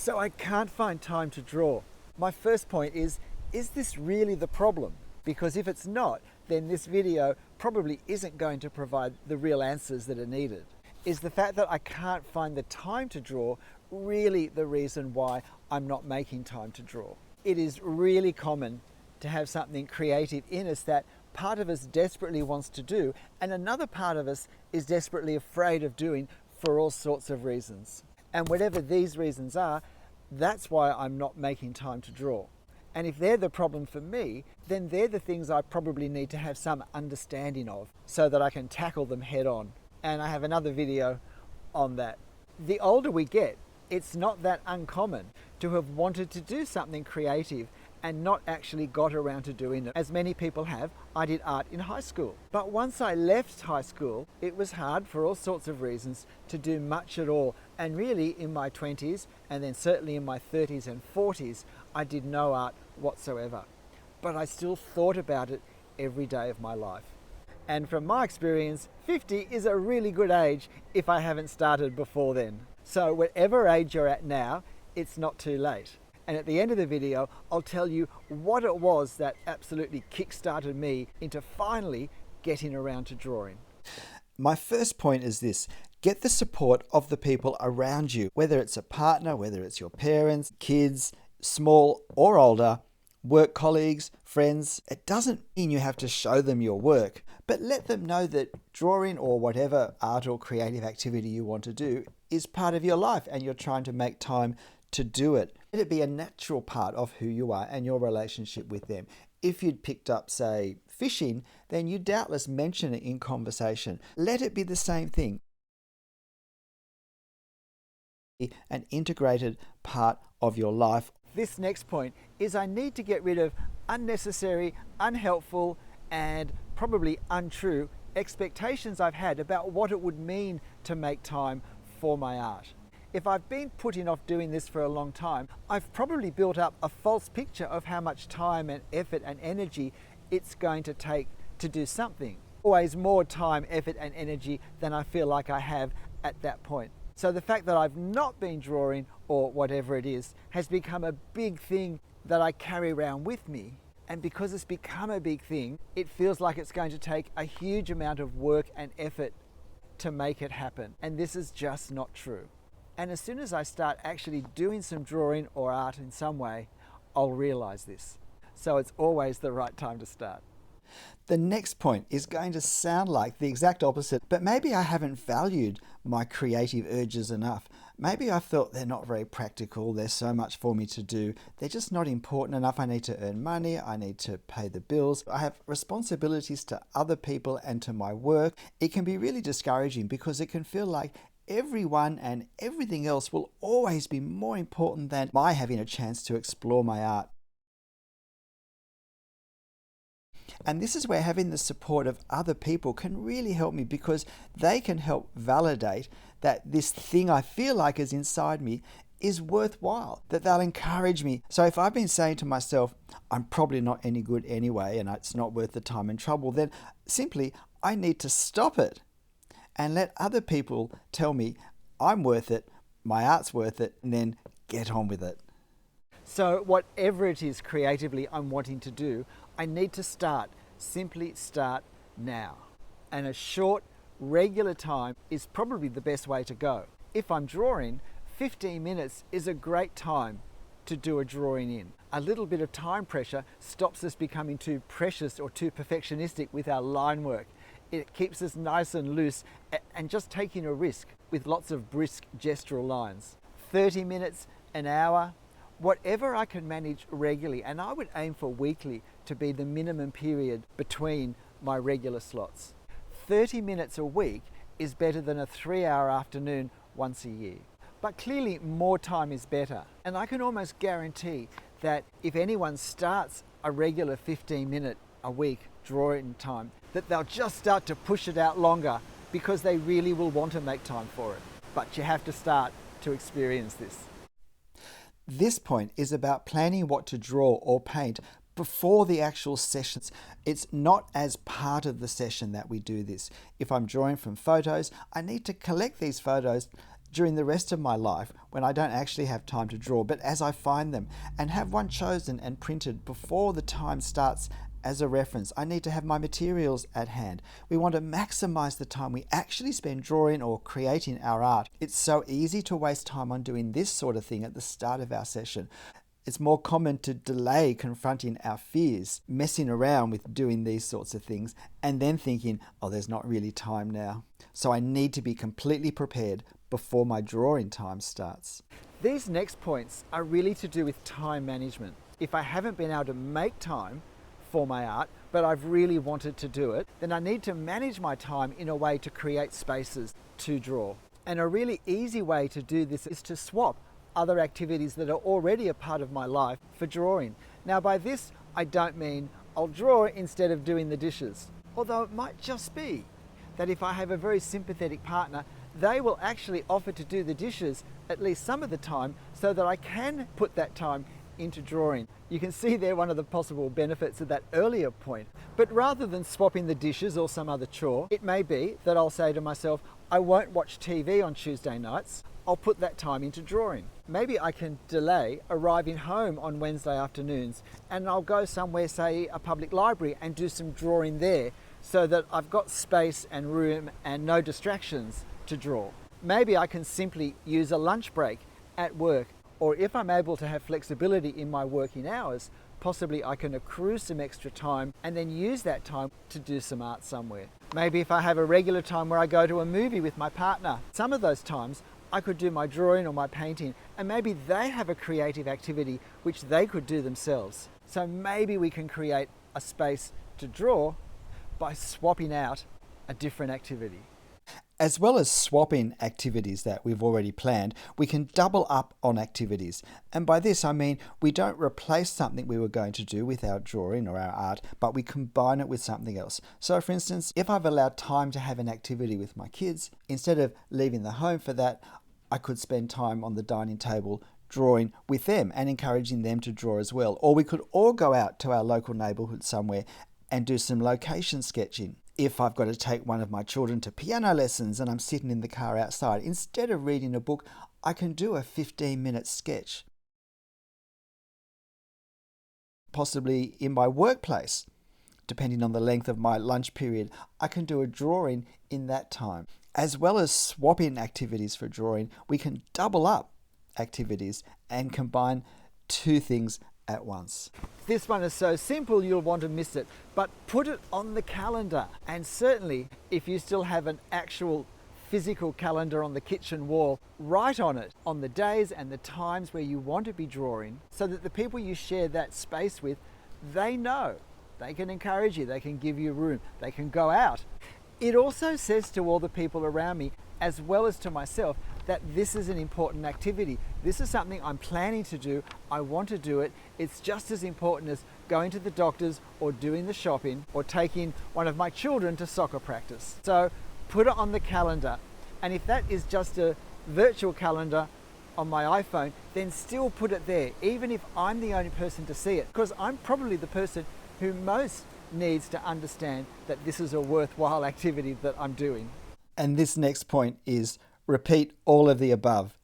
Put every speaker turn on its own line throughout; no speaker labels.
So I can't find time to draw. My first point is this really the problem? Because if it's not, then this video probably isn't going to provide the real answers that are needed. Is the fact that I can't find the time to draw really the reason why I'm not making time to draw? It is really common to have something creative in us that part of us desperately wants to do, and another part of us is desperately afraid of doing for all sorts of reasons. And whatever these reasons are, that's why I'm not making time to draw. And if they're the problem for me, then they're the things I probably need to have some understanding of so that I can tackle them head on. And I have another video on that. The older we get, it's not that uncommon to have wanted to do something creative and not actually got around to doing it. As many people have, I did art in high school. But once I left high school, it was hard for all sorts of reasons to do much at all. And really in my 20s, and then certainly in my 30s and 40s, I did no art whatsoever. But I still thought about it every day of my life. And from my experience, 50 is a really good age if I haven't started before then. So whatever age you're at now, it's not too late. And at the end of the video, I'll tell you what it was that absolutely kick-started me into finally getting around to drawing. My first point is this: get the support of the people around you, whether it's a partner, whether it's your parents, kids, small or older, work colleagues, friends. It doesn't mean you have to show them your work, but let them know that drawing or whatever art or creative activity you want to do is part of your life and you're trying to make time to do it. Let it be a natural part of who you are and your relationship with them. If you'd picked up, say, fishing, then you doubtless mention it in conversation. Let it be the same thing. An integrated part of your life. This next point is I need to get rid of unnecessary, unhelpful, and probably untrue expectations I've had about what it would mean to make time for my art. If I've been putting off doing this for a long time, I've probably built up a false picture of how much time and effort and energy it's going to take to do something. Always more time, effort, and energy than I feel like I have at that point. So the fact that I've not been drawing, or whatever it is, has become a big thing that I carry around with me. And because it's become a big thing, it feels like it's going to take a huge amount of work and effort to make it happen. And this is just not true. And as soon as I start actually doing some drawing or art in some way, I'll realize this. So it's always the right time to start. The next point is going to sound like the exact opposite, but maybe I haven't valued my creative urges enough. Maybe I felt they're not very practical, there's so much for me to do, they're just not important enough. I need to earn money, I need to pay the bills, I have responsibilities to other people and to my work. It can be really discouraging because it can feel like everyone and everything else will always be more important than my having a chance to explore my art. And this is where having the support of other people can really help me, because they can help validate that this thing I feel like is inside me is worthwhile, that they'll encourage me. So if I've been saying to myself, I'm probably not any good anyway and it's not worth the time and trouble, then simply I need to stop it and let other people tell me I'm worth it, my art's worth it, and then get on with it. So whatever it is creatively I'm wanting to do, I need to start. Simply start now. And a short, regular time is probably the best way to go. If I'm drawing, 15 minutes is a great time to do a drawing in. A little bit of time pressure stops us becoming too precious or too perfectionistic with our line work. It keeps us nice and loose and just taking a risk with lots of brisk gestural lines. 30 minutes, an hour, whatever I can manage regularly, and I would aim for weekly to be the minimum period between my regular slots. 30 minutes a week is better than a 3-hour afternoon once a year. But clearly more time is better. And I can almost guarantee that if anyone starts a regular 15-minute a week drawing time, that they'll just start to push it out longer because they really will want to make time for it. But you have to start to experience this. This point is about planning what to draw or paint before the actual sessions. It's not as part of the session that we do this. If I'm drawing from photos, I need to collect these photos during the rest of my life when I don't actually have time to draw, but as I find them, and have one chosen and printed before the time starts as a reference. I need to have my materials at hand. We want to maximize the time we actually spend drawing or creating our art. It's so easy to waste time on doing this sort of thing at the start of our session. It's more common to delay confronting our fears, messing around with doing these sorts of things, and then thinking, oh, there's not really time now. So I need to be completely prepared before my drawing time starts. These next points are really to do with time management. If I haven't been able to make time for my art, but I've really wanted to do it, then I need to manage my time in a way to create spaces to draw. And a really easy way to do this is to swap other activities that are already a part of my life for drawing. Now by this, I don't mean I'll draw instead of doing the dishes. Although it might just be that if I have a very sympathetic partner, they will actually offer to do the dishes at least some of the time so that I can put that time into drawing. You can see there one of the possible benefits of that earlier point. But rather than swapping the dishes or some other chore, it may be that I'll say to myself, I won't watch TV on Tuesday nights. I'll put that time into drawing. Maybe I can delay arriving home on Wednesday afternoons and I'll go somewhere, say a public library, and do some drawing there so that I've got space and room and no distractions to draw. Maybe I can simply use a lunch break at work, or if I'm able to have flexibility in my working hours, possibly I can accrue some extra time and then use that time to do some art somewhere. Maybe if I have a regular time where I go to a movie with my partner, some of those times I could do my drawing or my painting, and maybe they have a creative activity which they could do themselves. So maybe we can create a space to draw by swapping out a different activity. As well as swapping activities that we've already planned, we can double up on activities. And by this I mean we don't replace something we were going to do with our drawing or our art, but we combine it with something else. So for instance, if I've allowed time to have an activity with my kids, instead of leaving the home for that, I could spend time on the dining table drawing with them and encouraging them to draw as well. Or we could all go out to our local neighbourhood somewhere and do some location sketching. If I've got to take one of my children to piano lessons and I'm sitting in the car outside, instead of reading a book, I can do a 15-minute sketch. Possibly in my workplace, depending on the length of my lunch period, I can do a drawing in that time. As well as swapping activities for drawing, we can double up activities and combine two things at once. This one is so simple you'll want to miss it, but put it on the calendar. And certainly if you still have an actual physical calendar on the kitchen wall, write on it on the days and the times where you want to be drawing, so that the people you share that space with, they know. They can encourage you, they can give you room, they can go out. It also says to all the people around me, as well as to myself, that this is an important activity. This is something I'm planning to do. I want to do it. It's just as important as going to the doctor's or doing the shopping or taking one of my children to soccer practice. So put it on the calendar. And if that is just a virtual calendar on my iPhone, then still put it there, even if I'm the only person to see it, because I'm probably the person who most needs to understand that this is a worthwhile activity that I'm doing. And this next point is repeat all of the above.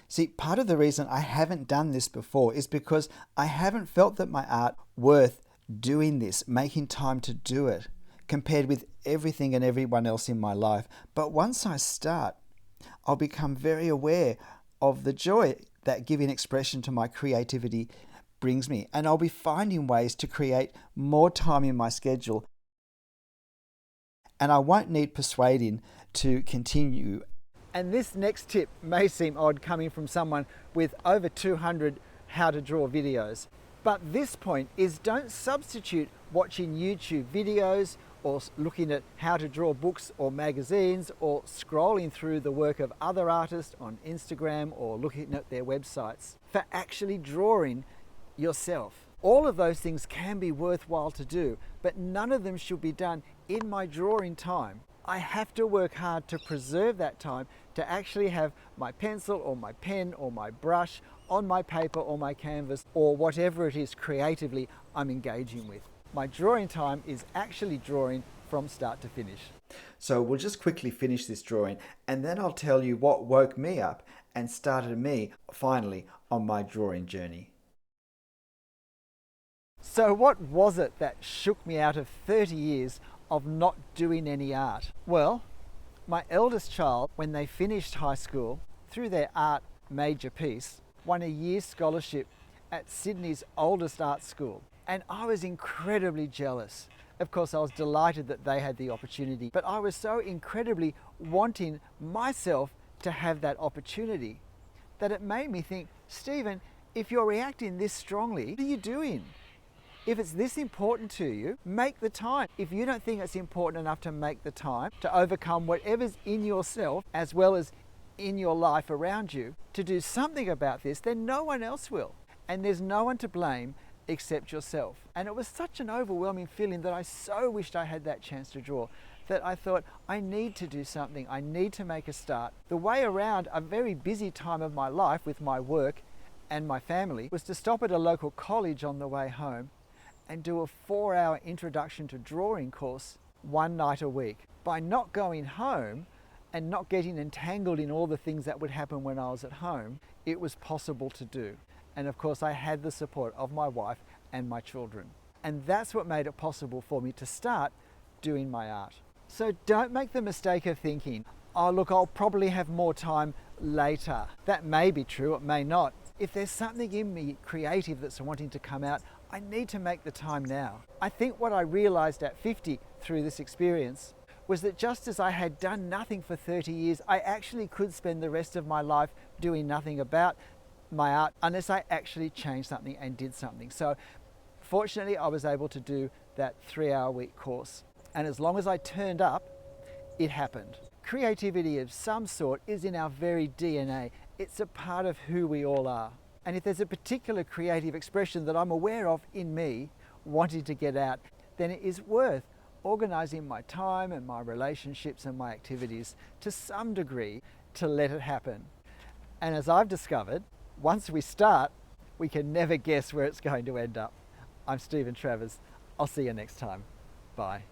See, part of the reason I haven't done this before is because I haven't felt that my art worth doing this, making time to do it, compared with everything and everyone else in my life. But once I start, I'll become very aware of the joy that giving expression to my creativity brings me, and I'll be finding ways to create more time in my schedule, and I won't need persuading to continue. And this next tip may seem odd coming from someone with over 200 how to draw videos, but this point is don't substitute watching YouTube videos or looking at how to draw books or magazines or scrolling through the work of other artists on Instagram or looking at their websites for actually drawing yourself. All of those things can be worthwhile to do, but none of them should be done in my drawing time. I have to work hard to preserve that time to actually have my pencil or my pen or my brush on my paper or my canvas or whatever it is creatively I'm engaging with. My drawing time is actually drawing from start to finish. So we'll just quickly finish this drawing and then I'll tell you what woke me up and started me finally on my drawing journey. So what was it that shook me out of 30 years of not doing any art? Well, my eldest child, when they finished high school, through their art major piece, won a year's scholarship at Sydney's oldest art school. And I was incredibly jealous. Of course, I was delighted that they had the opportunity, but I was so incredibly wanting myself to have that opportunity that it made me think, Stephen, if you're reacting this strongly, what are you doing? If it's this important to you, make the time. If you don't think it's important enough to make the time to overcome whatever's in yourself as well as in your life around you to do something about this, then no one else will. And there's no one to blame except yourself. And it was such an overwhelming feeling that I so wished I had that chance to draw, that I thought, I need to do something. I need to make a start. The way around a very busy time of my life with my work and my family was to stop at a local college on the way home and do a 4-hour introduction to drawing course one night a week. By not going home and not getting entangled in all the things that would happen when I was at home, it was possible to do. And of course, I had the support of my wife and my children. And that's what made it possible for me to start doing my art. So don't make the mistake of thinking, oh look, I'll probably have more time later. That may be true, it may not. If there's something in me creative that's wanting to come out, I need to make the time now. I think what I realized at 50 through this experience was that just as I had done nothing for 30 years, I actually could spend the rest of my life doing nothing about my art unless I actually changed something and did something. So fortunately, I was able to do that 3-hour week course. And as long as I turned up, it happened. Creativity of some sort is in our very DNA. It's a part of who we all are. And if there's a particular creative expression that I'm aware of in me, wanting to get out, then it is worth organizing my time and my relationships and my activities to some degree to let it happen. And as I've discovered, once we start, we can never guess where it's going to end up. I'm Stephen Travers. I'll see you next time. Bye.